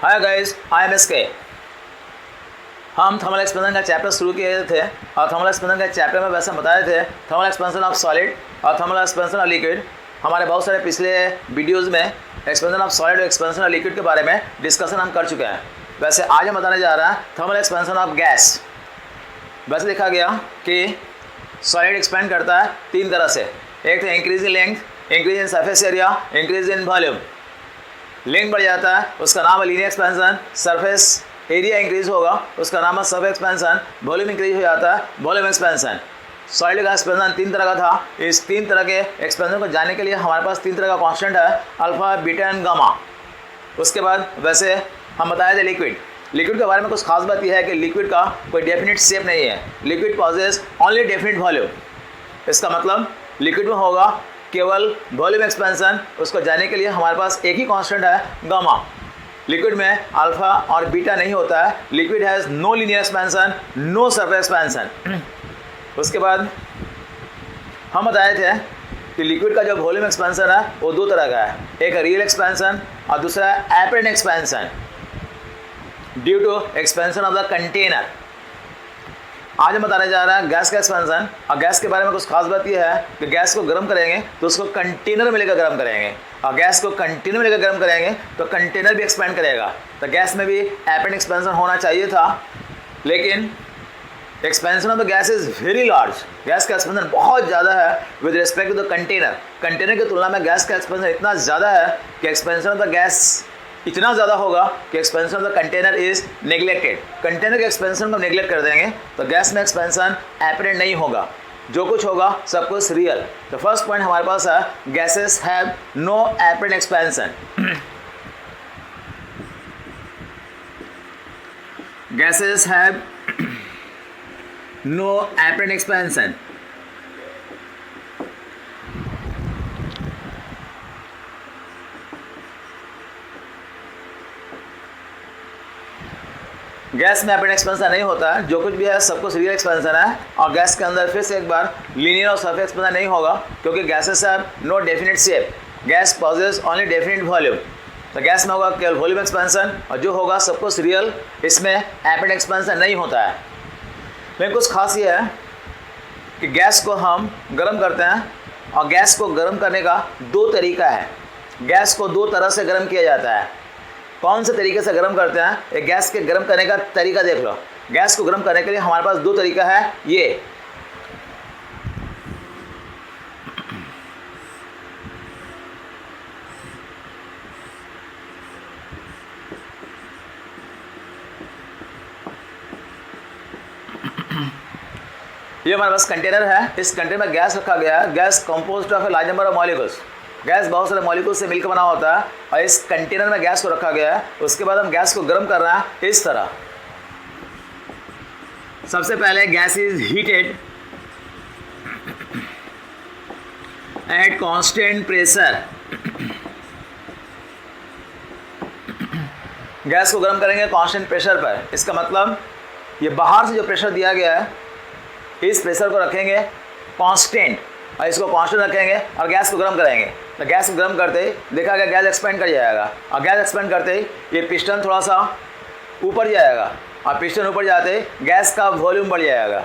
Hi guys, I am SK. हम thermal expansion का chapter शुरू किए थे और थर्मल एक्सपेंशन के चैप्टर में वैसे बताए थे थर्मल एक्सपेंशन ऑफ सॉलिड और थर्मल एक्सपेंशन ऑफ लिक्विड। हमारे बहुत सारे पिछले वीडियोस में एक्सपेंशन ऑफ सॉलिड और एक्सपेंशन ऑफ लिक्विड के बारे में डिस्कशन हम कर चुके हैं। वैसे आज हम बताने जा रहे हैं थर्मल एक्सपेंशन ऑफ गैस। वैसे देखा गया कि सॉलिड एक्सपेंड करता है तीन तरह से। एक तो increase in length, increase in surface area, increase in volume. Length बढ़ जाता है उसका नाम है linear expansion, surface area increase होगा उसका नाम है सरफेस एक्सपेंशन, वॉल्यूम इंक्रीज हो जाता है वॉल्यूम एक्सपेंशन। सॉलिड का एक्सपेंशन तीन तरह का था। इस तीन तरह के एक्सपेंशन को जानने के लिए हमारे पास तीन तरह का कांस्टेंट है, अल्फा, बीटा एंड गामा। उसके बाद वैसे हम बताए थे लिक्विड के बारे में कुछ खास बात यह है कि लिक्विड का कोई डेफिनेट शेप नहीं है। Liquid possesses only definite volume. इसका मतलब लिक्विड में होगा केवल वॉल्यूम एक्सपेंशन। उसको जानने के लिए हमारे पास एक ही कांस्टेंट है, गामा। लिक्विड में अल्फा और बीटा नहीं होता है। Liquid has no linear expansion, no surface expansion. उसके बाद हम बताए थे कि लिक्विड का जो वॉल्यूम एक्सपेंशन है वो दो तरह का है, एक रियल एक्सपेंशन और दूसरा है apparent expansion due to expansion of the container. आज हम बताने जा रहे हैं गैस का एक्सपेंशन। और गैस के बारे में कुछ खास बात यह है कि गैस को गर्म करेंगे तो उसको कंटेनर में लेकर गर्म करेंगे, और गैस को कंटेनर में लेकर गर्म करेंगे तो कंटेनर भी एक्सपेंड करेगा। तो गैस में भी एपरेंट एक्सपेंशन होना चाहिए था, लेकिन expansion of the gas is very large. Gas का एक्सपेंशन बहुत ज़्यादा है with respect to the container. Container की तुलना में गैस का एक्सपेंशन इतना ज़्यादा है कि एक्सपेंशन ऑफ द गैस इतना ज़्यादा होगा कि expansion of the container is neglected. Container के एक्सपेंशन को नेग्लेक्ट कर देंगे तो गैस में एक्सपेंशन एपरेंट नहीं होगा, जो कुछ होगा सब कुछ रियल। तो फर्स्ट पॉइंट हमारे पास है gases have no apparent expansion. Gases have no apparent expansion. Gas में एपरेंट एक्सपेंशन नहीं होता है, जो कुछ भी है सब कुछ रियल एक्सपेंशन है। और गैस के अंदर फिर से एक बार लीनियर और सरफेस एक्सपेंशन नहीं होगा, क्योंकि gases have no definite shape. Gas possesses only definite volume. तो गैस में होगा केवल वॉल्यूम एक्सपेंशन और जो होगा सब कुछ रियल। इसमें एपरेंट एक्सपेंशन नहीं होता है। लेकिन कुछ खास ये है कि गैस को हम गर्म करते हैं, और गैस को गर्म करने का दो तरीका है। गैस को दो तरह से गर्म किया जाता है। कौन से तरीके से गर्म करते हैं? एक गैस के गर्म करने का तरीका देख लो। गैस को गर्म करने के लिए हमारे पास दो तरीका है। ये हमारे पास कंटेनर है। इस कंटेनर में गैस रखा गया है। Gas composed of a large number of molecules. Gas बहुत सारे मॉलिक्यूल से मिलकर बना होता है, और इस कंटेनर में गैस को रखा गया है। उसके बाद हम गैस को गर्म कर रहे हैं इस तरह। सबसे पहले gas is heated at constant pressure. Gas को गर्म करेंगे कांस्टेंट प्रेशर पर। इसका मतलब ये बाहर से जो प्रेशर दिया गया है, इस प्रेशर को रखेंगे कांस्टेंट और इसको कांस्टेंट रखेंगे और गैस को गर्म करेंगे। तो गैस को गर्म करते ही देखा गया गैस एक्सपेंड कर जाएगा, और गैस एक्सपेंड करते ही ये पिस्टन थोड़ा सा ऊपर जाएगा, और पिस्टन ऊपर जाते ही गैस का वॉल्यूम बढ़ जाएगा।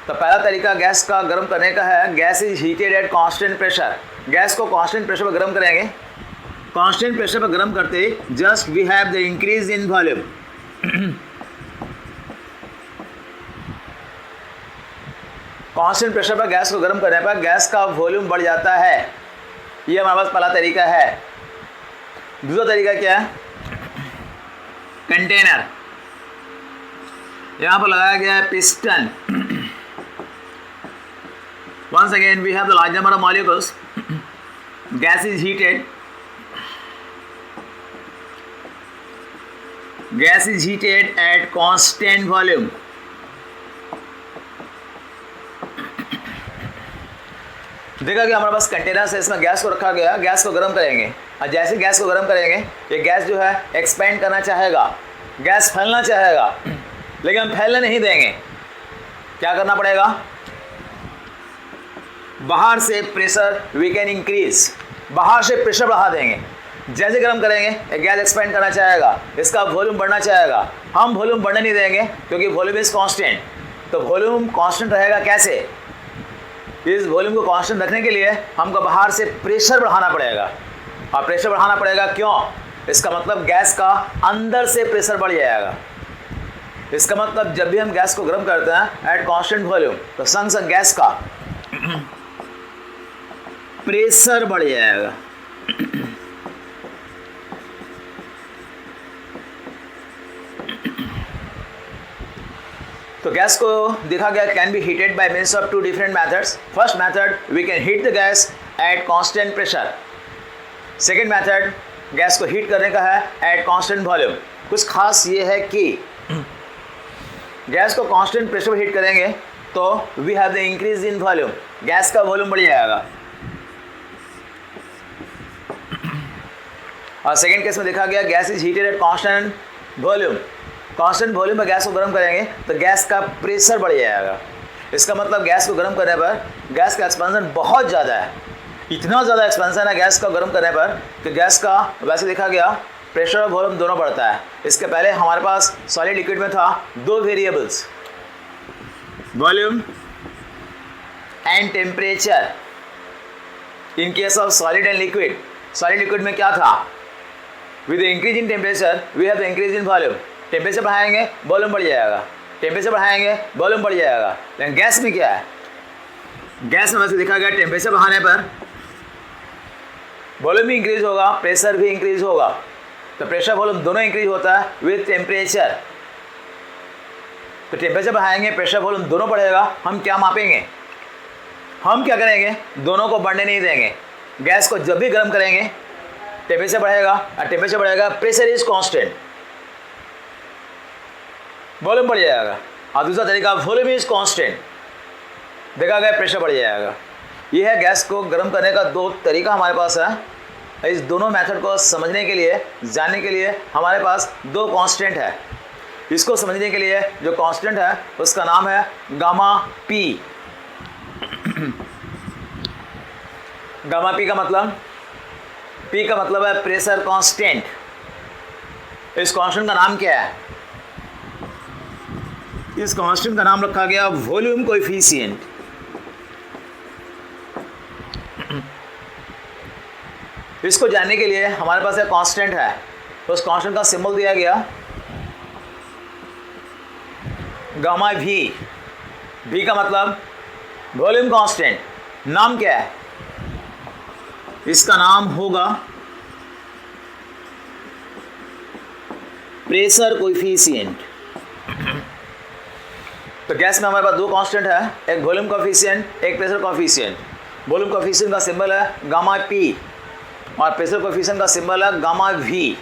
तो पहला तरीका गैस का गर्म करने का है, gas is heated at constant pressure. Gas को कांस्टेंट प्रेशर पर गर्म करेंगे। कांस्टेंट प्रेशर पर गर्म करते ही just we have the increase in volume. Constant pressure पर गैस को गर्म करने पर गैस का वॉल्यूम बढ़ जाता है। ये हमारे पास पहला तरीका है। दूसरा तरीका क्या है? कंटेनर। यहाँ पर लगाया गया है piston. Once again we have the large number of molecules. Gas is heated. Gas is heated at constant volume. देखा कि हमारे पास कंटेनर से इसमें गैस को रखा गया। गैस को गर्म करेंगे, और जैसे गैस को गर्म करेंगे ये गैस जो है एक्सपेंड करना चाहेगा, गैस फैलना चाहेगा, लेकिन हम फैलने नहीं देंगे। क्या करना पड़ेगा? बाहर से प्रेशर वी कैन इंक्रीज। बाहर से प्रेशर बढ़ा देंगे। जैसे गर्म करेंगे गैस एक्सपेंड करना चाहेगा, इसका वॉल्यूम बढ़ना चाहेगा। हम वॉल्यूम बढ़ने नहीं देंगे क्योंकि वॉल्यूम इज कांस्टेंट। तो वॉल्यूम कांस्टेंट रहेगा कैसे? इस वॉल्यूम को कांस्टेंट रखने के लिए हमको बाहर से प्रेशर बढ़ाना पड़ेगा। और प्रेशर बढ़ाना पड़ेगा क्यों? इसका मतलब गैस का अंदर से प्रेशर बढ़ जाएगा। इसका मतलब जब भी हम गैस को गर्म करते हैं एट कांस्टेंट वॉल्यूम तो संग संग गैस का प्रेशर बढ़ जाएगा। तो गैस को देखा गया can be heated by means of 2 different methods. First method we can heat the gas at constant pressure. Second method gas को हीट करने का है एट कांस्टेंट वॉल्यूम। कुछ खास ये है कि गैस को कांस्टेंट प्रेशर पर हीट करेंगे तो we have the increase in volume, gas का वॉल्यूम बढ़ जाएगा। और सेकेंड केस में देखा गया gas is heated at constant volume. Constant volume में गैस को गर्म करेंगे तो गैस का प्रेशर बढ़ जाएगा। इसका मतलब गैस को गर्म करने पर गैस का एक्सपेंशन बहुत ज़्यादा है, इतना ज़्यादा एक्सपेंशन है गैस का गर्म करने पर कि गैस का वैसे देखा गया प्रेशर और वॉल्यूम दोनों बढ़ता है। इसके पहले हमारे पास सॉलिड लिक्विड में था 2 variables, volume and temperature. In case of solid and liquid, solid liquid में क्या था? With increase in temperature we have the increase in volume. Temperature बढ़ाएंगे वॉल्यूम बढ़ जाएगा, टेम्परेचर बढ़ाएंगे वॉल्यूम बढ़ जाएगा। लेकिन गैस में क्या है? गैस में वैसे देखा गया टेम्परेचर बढ़ाने पर वॉल्यूम भी इंक्रीज होगा, प्रेशर भी इंक्रीज होगा। तो प्रेशर वॉल्यूम दोनों इंक्रीज होता है विद टेम्परेचर। तो टेम्परेचर बढ़ाएंगे प्रेशर वॉल्यूम दोनों बढ़ेगा। हम क्या मापेंगे? हम क्या करेंगे? दोनों को बढ़ने नहीं देंगे। गैस को जब भी गर्म करेंगे टेम्परेचर बढ़ेगा और टेम्परेचर बढ़ेगा, प्रेशर इज कांस्टेंट, वॉल्यूम बढ़ जाएगा। और दूसरा तरीका वॉल्यूम इज कांस्टेंट, देखा गया प्रेशर बढ़ जाएगा। ये है गैस को गर्म करने का 2 तरीका हमारे पास है। इस दोनों मेथड को समझने के लिए, जानने के लिए हमारे पास 2 कांस्टेंट है। इसको समझने के लिए जो कांस्टेंट है उसका नाम है गामा पी। गामा पी का मतलब, पी का मतलब है प्रेशर कांस्टेंट। इस कांस्टेंट का नाम क्या है? इस कांस्टेंट का नाम रखा गया वॉल्यूम कोएफिशिएंट। इसको जानने के लिए हमारे पास एक कांस्टेंट है, तो उस कांस्टेंट का सिंबल दिया गया गामा वी। वी का मतलब वॉल्यूम कांस्टेंट। नाम क्या है? इसका नाम होगा प्रेशर कोएफिशिएंट। तो गैस में हमारे पास 2 कांस्टेंट है, एक वॉल्यूम कोएफिशिएंट, एक प्रेशर कोएफिशिएंट। वॉल्यूम कोएफिशिएंट का सिंबल है गामा पी और प्रेशर कोएफिशिएंट का सिंबल है गामा वी।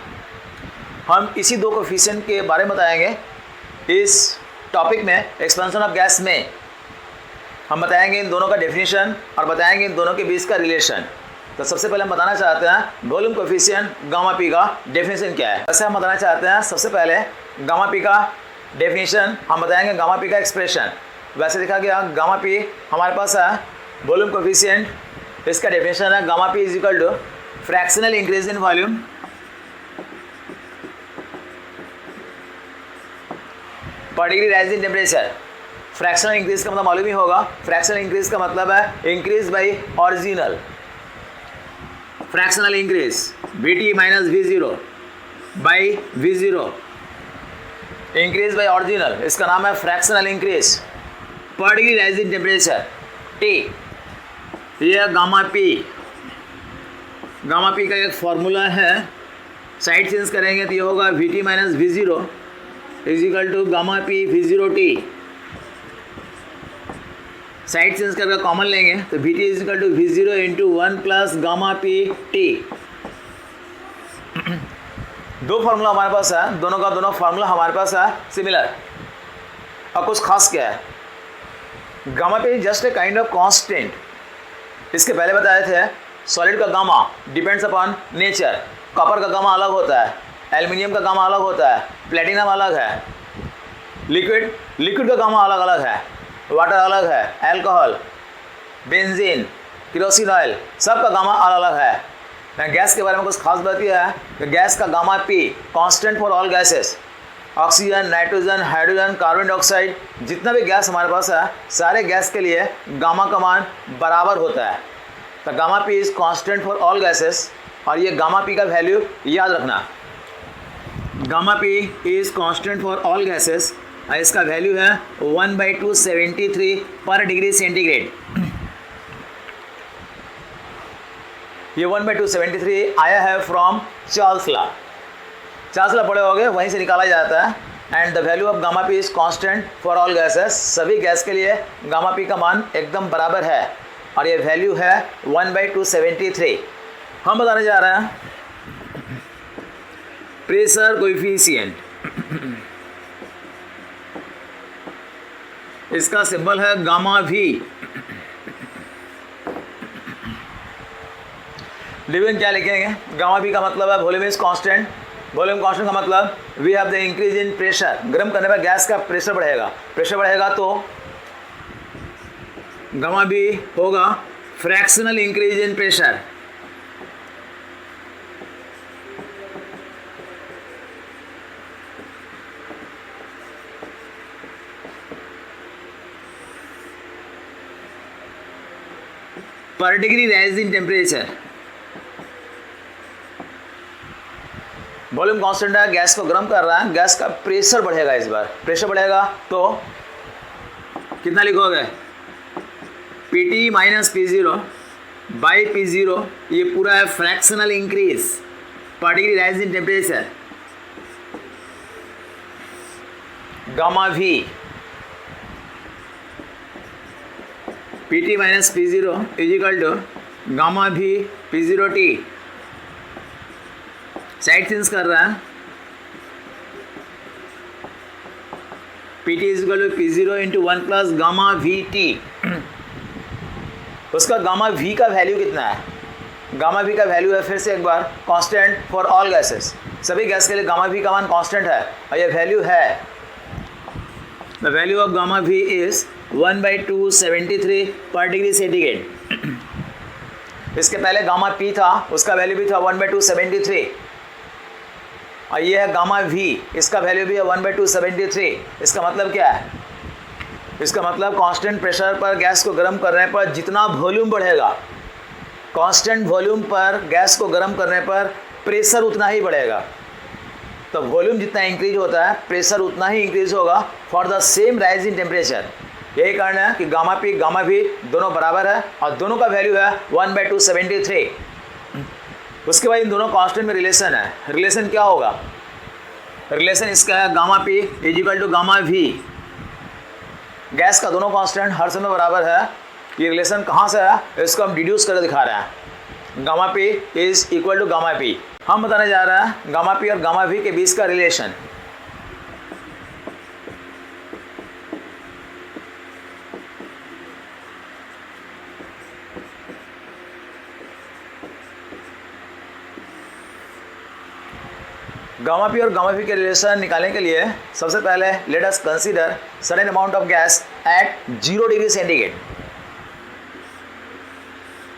हम इसी 2 कोएफिशिएंट के बारे में बताएंगे इस टॉपिक में। एक्सपेंशन ऑफ गैस में हम बताएंगे इन दोनों का डेफिनेशन और बताएंगे इन दोनों के बीच का रिलेशन। तो सबसे पहले हम बताना चाहते हैं वॉल्यूम कोएफिशिएंट गामा पी का डेफिनेशन क्या है। वैसे हम बताना चाहते हैं सबसे पहले गामा पी का डेफिनेशन, हम बताएंगे गामा पी का एक्सप्रेशन। वैसे देखा गया गामा पी हमारे पास है वॉल्यूम कोएफिशिएंट, इसका डेफिनेशन है gamma P is equal to fractional increase in volume per degree rise in temperature. Fractional increase का मतलब मालूम ही होगा, फ्रैक्शनल इंक्रीज का मतलब है increase by original. Fractional increase Vt minus V0 by V0 increase by original, इसका नाम है fractional increase per degree rise in temperature T। यह गामा पी, गामा पी का एक फॉर्मूला है। साइड चेंज करेंगे तो ये होगा Vt minus V0 is equal to gamma P V0T। Side change करके कॉमन लेंगे तो Vt is equal to V0 into 1 plus gamma P T. 2 formula हमारे पास है, दोनों का दोनों फार्मूला हमारे पास है सिमिलर। और कुछ खास क्या है? Gamma P just a kind of constant. इसके पहले बताए थे सॉलिड का gamma depends upon nature. Copper का गामा अलग होता है, एल्युमिनियम का गामा अलग होता है, प्लेटिनम अलग है। लिक्विड का गामा अलग अलग है, वाटर अलग है, अल्कोहल, बेंजीन, केरोसिन ऑयल, सब का गामा अलग अलग है। गैस के बारे में कुछ खास बात यह है कि गैस का gamma P constant for all gases, oxygen, nitrogen, hydrogen, carbon dioxide, जितना भी गैस हमारे पास है सारे गैस के लिए गामा का मान बराबर होता है। तो gamma P is constant for all gases, और ये गामा पी का वैल्यू याद रखना। Gamma P is constant for all gases, इसका वैल्यू है 1/273 पर डिग्री सेंटीग्रेड। ये 1/273 आया है from Charles law. Charles law पढ़े होगे, वहीं से निकाला जाता है। And the value of gamma P is constant for all gases, सभी गैस के लिए गामा पी का मान एकदम बराबर है, और ये वैल्यू है 1/273। हम बताने जा रहे हैं प्रेशर कोएफिशिएंट। इसका सिंबल है गामा वी। लिविंग क्या लिखेंगे? गामा वी का मतलब है volume is constant. Volume constant का मतलब we have the increase in pressure. गर्म करने पर गैस का प्रेशर बढ़ेगा, प्रेशर बढ़ेगा तो गामा वी होगा फ्रैक्शनल इंक्रीज इन प्रेशर। पर degree rise in temperature. Volume constant है, गैस को गर्म कर रहा है, गैस का प्रेशर बढ़ेगा। इस बार प्रेशर बढ़ेगा तो कितना लिखोगे? Pt minus P0 by P0, ये पूरा है fractional increase per degree rise in temperature. Gamma V Pt minus P0 is equal to gamma V P0T। Side change कर रहा है, Pt is equal to P0 into 1 plus gamma VT। उसका gamma V का value कितना है? Gamma V का value है फिर से एक बार कांस्टेंट फॉर ऑल गैसेस, सभी गैस के लिए गामा V का मान कांस्टेंट है, और ये वैल्यू है the value of gamma V is 1/273 पर डिग्री सेंटीग्रेड। इसके पहले गामा P था, उसका वैल्यू भी था 1/273, और ये है गामा V, इसका वैल्यू भी है 1/273। इसका मतलब क्या है? इसका मतलब कांस्टेंट प्रेशर पर गैस को गर्म करने पर जितना वॉल्यूम बढ़ेगा, कांस्टेंट वॉल्यूम पर गैस को गर्म करने पर प्रेशर उतना ही बढ़ेगा। तो वॉल्यूम जितना इंक्रीज होता है प्रेशर उतना ही इंक्रीज होगा for the same rise in temperature. यही कारण है कि गामा पी गामा भी दोनों बराबर है, और दोनों का वैल्यू है 1/273। उसके बाद इन दोनों कांस्टेंट में रिलेशन है। रिलेशन क्या होगा? रिलेशन इसका है gamma P is equal to gamma V. Gas का दोनों कांस्टेंट हर समय बराबर है। ये रिलेशन कहाँ से है? इसको हम डिड्यूस करके दिखा रहे हैं। Gamma P is equal to gamma P. हम बताने जा रहे हैं गामा पी और गामा वी के बीच का रिलेशन। गामा पी और गामा वी के रिलेशन निकालने के लिए सबसे पहले let us consider certain amount of gas at 0 degree centigrade.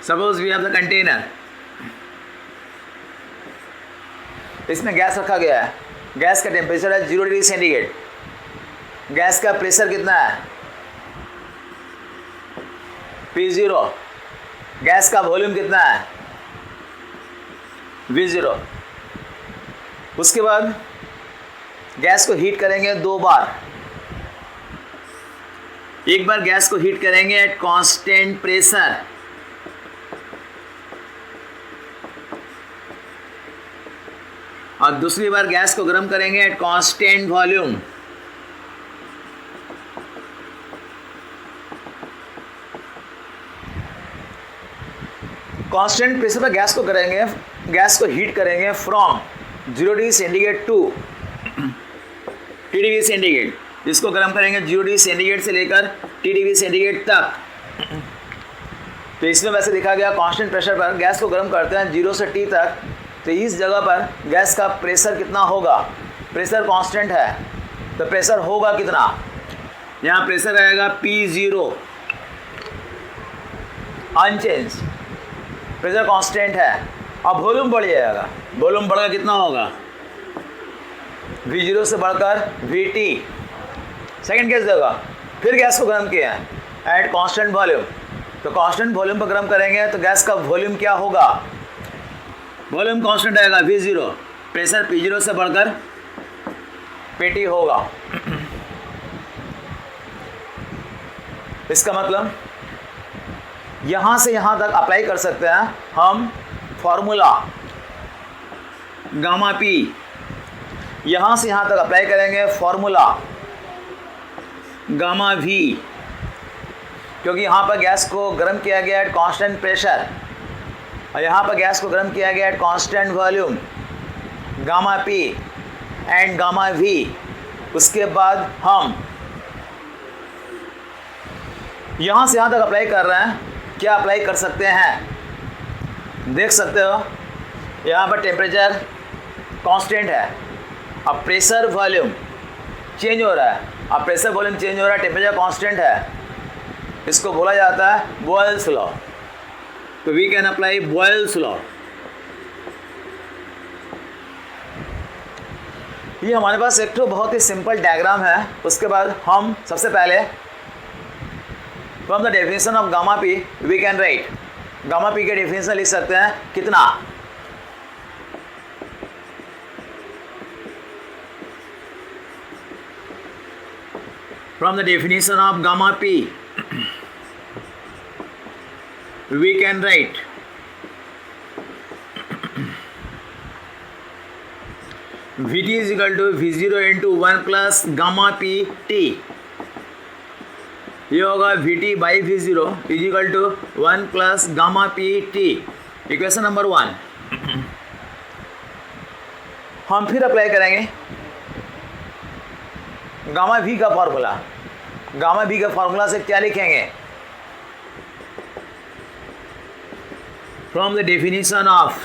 Suppose we have the container, इसमें गैस रखा गया है, गैस का टेम्परेचर है 0 डिग्री सेंटीग्रेड। गैस का प्रेशर कितना है? P0। गैस का वॉल्यूम कितना है? V0। उसके बाद गैस को हीट करेंगे 2 बार। एक बार गैस को हीट करेंगे एट कांस्टेंट प्रेशर, और दूसरी बार गैस को गर्म करेंगे at constant volume. Constant pressure पर गैस को करेंगे, गैस को हीट करेंगे from 0 degree centigrade to T degree centigrade. इसको गर्म करेंगे 0 डिग्री सेंटीग्रेड से लेकर T डिग्री सेंटीग्रेड तक। तो इसमें वैसे देखा गया कांस्टेंट प्रेशर पर गैस को गर्म करते हैं 0 से T तक, तो इस जगह पर गैस का प्रेशर कितना होगा? प्रेशर कांस्टेंट है, तो प्रेशर होगा कितना? यहाँ प्रेशर रहेगा P0 अनचेंज, प्रेशर कांस्टेंट है। अब वॉल्यूम बढ़ जाएगा, वॉल्यूम बढ़कर कितना होगा, V0 से बढ़कर VT। सेकेंड केस देगा, फिर गैस को गर्म किया है एट कांस्टेंट वॉल्यूम, तो कांस्टेंट वॉल्यूम पर गर्म करेंगे तो गैस का वॉल्यूम क्या होगा, वॉल्यूम कांस्टेंट आएगा V0, प्रेशर P0 से बढ़कर PT होगा। इसका मतलब यहाँ से यहाँ तक अप्लाई कर सकते हैं हम फॉर्मूला गामा P, यहाँ से यहाँ तक अप्लाई करेंगे फॉर्मूला गामा V, क्योंकि यहाँ पर गैस को गर्म किया गया एट कांस्टेंट प्रेशर और यहाँ पर गैस को गर्म किया गया eight constant volume gamma P and gamma V। उसके बाद हम यहाँ से यहाँ तक अप्लाई कर रहे हैं, क्या अप्लाई कर सकते हैं, देख सकते हो यहाँ पर टेम्परेचर कांस्टेंट है, अब प्रेशर वॉल्यूम चेंज हो रहा है, अब प्रेशर वॉल्यूम चेंज हो रहा है, टेम्परेचर कांस्टेंट है, इसको बोला जाता है बॉयल्स लॉ। तो we can apply Boyle's law. ये हमारे पास एक तो बहुत ही सिंपल डायग्राम है। उसके बाद हम सबसे पहले from the definition of gamma P V can right, gamma P के डेफिनेशन लिख सकते हैं कितना, from the definition of gamma P we can write Vt is equal to V0 into 1 plus gamma Pt। ये होगा Vt by V0 is equal to 1 plus gamma Pt, equation number 1। हम फिर apply करेंगे gamma V का formula. Gamma V का formula से क्या लिखेंगे, from the definition of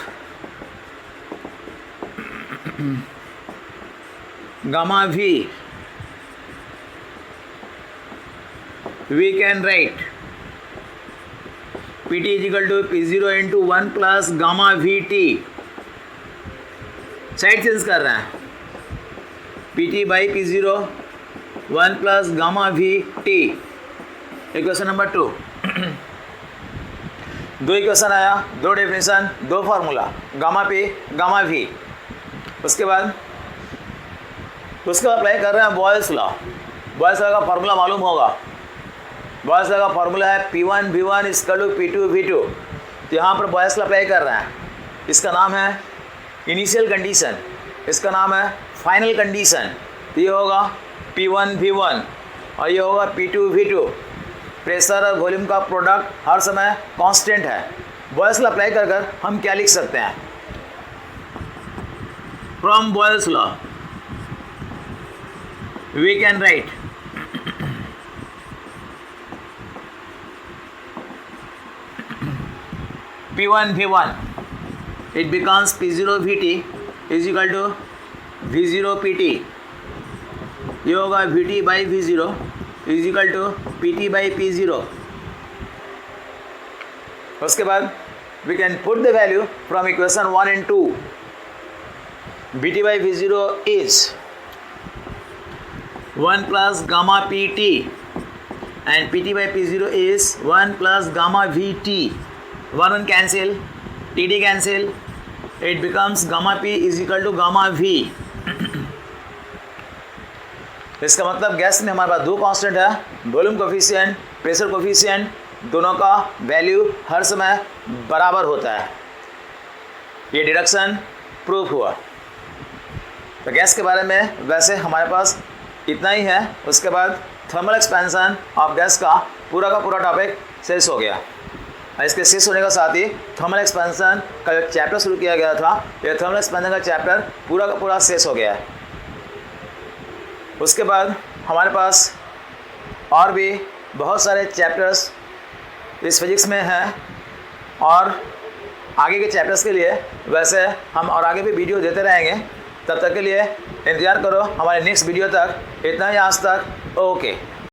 gamma V we can write Pt is equal to P0 into 1 plus gamma Vt। Side change कर रहे हैं, Pt by P0 1 plus gamma Vt, equation number 2। दो equation आया, दो डेफिनेशन, दो formula gamma P gamma V. उसके बाद apply कर रहे हैं बॉयल्स लॉ। बॉयल्स लॉ का फार्मूला मालूम होगा, बॉयल्स लॉ का फार्मूला है P1 V1 equal to P2 V2। तो यहाँ पर बॉयल्स लॉ अप्लाई कर रहे हैं, इसका नाम है इनिशियल कंडीशन, इसका नाम है फाइनल कंडीशन। तो ये होगा P1 V1 और ये होगा P2 V2। प्रेशर और वॉल्यूम का प्रोडक्ट हर समय कांस्टेंट है। बॉयल्स लॉ अप्लाई कर हम क्या लिख सकते हैं, from Boyle's law we can write P1 V1 it becomes P0 Vt is equal to V0 Pt। ये होगा Vt by V0 is equal to Pt by P0। उसके बाद we can put the value from equation 1 and 2। Vt by V0 is 1 plus gamma Pt and Pt by P0 is 1 plus gamma Vt। 1 cancel, Td cancel, it becomes gamma P is equal to gamma V। इसका मतलब gas में हमारे पास दो constant है, volume coefficient, pressure coefficient, दोनों का value हर समय बराबर होता है। ये डिडक्शन प्रूफ हुआ। तो गैस के बारे में वैसे हमारे पास इतना ही है। उसके बाद थर्मल एक्सपेंशन ऑफ गैस का पूरा टॉपिक शेष हो गया। इसके शेष होने का साथ ही थर्मल एक्सपेंशन का जो चैप्टर शुरू किया गया था, ये थर्मल एक्सपेंशन का चैप्टर पूरा का पूरा शेष हो गया है। उसके बाद हमारे पास और भी बहुत सारे चैप्टर्स इस फिजिक्स में हैं और आगे के चैप्टर्स के लिए वैसे हम और आगे भी वीडियो देते रहेंगे। तब तक के लिए इंतज़ार करो हमारे नेक्स्ट वीडियो तक। इतना ही आज तक, ओके।